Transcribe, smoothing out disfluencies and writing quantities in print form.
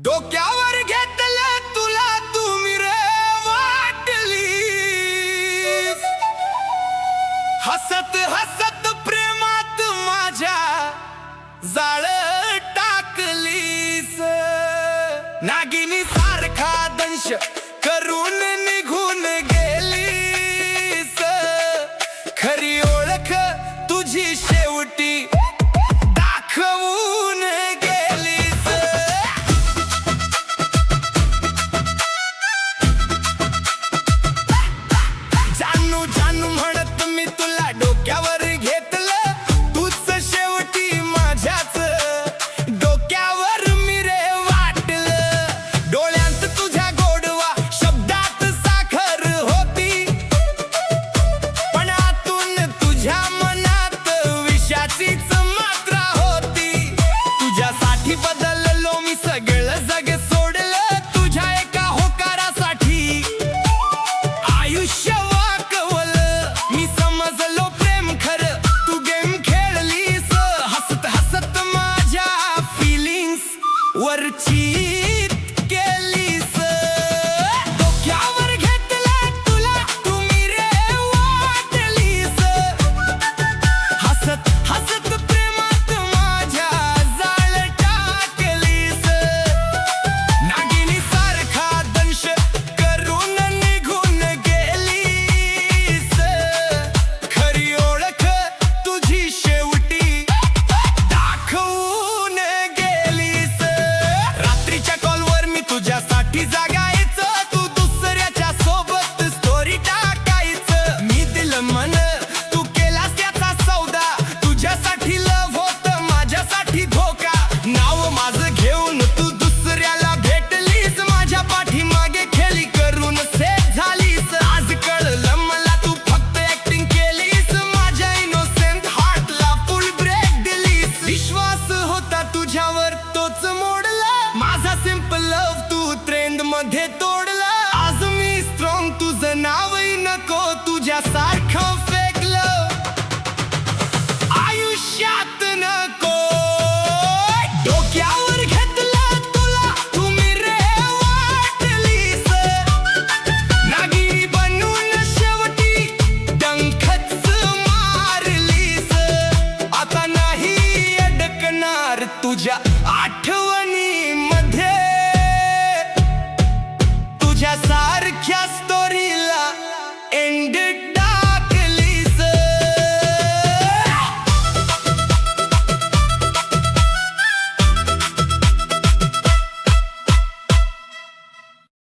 डोक्यावर घेतलं तुला तुम्ही रे वाटली, हसत हसत प्रेमात माझ्या जाळ टाकलीस। नागिनी सारखा दंश करून निघून गेलीस, खरी ओळख तुझी शेवटी दाखवून गेलीस। जानू जानू म्हणत मी तुला डोक्यावर घेतलं, तूच शेवटी माझ्याच डोक्यावर मी रे वाटलं। डोळ्यांत तुझ्या गोडवा शब्दात साखर होती, पण आतून तुझ्या मनात विषाचीच मात्रा होती। तुझ्यासाठी बदललो मी सगळं जग सोडलं, तुझ्या एका होकारासाठी आयुष्य वाकवलं। मी समजलो प्रेम खरं तू गेम खेळलीस, हसत हसत माझ्या फिलिंग्स वरची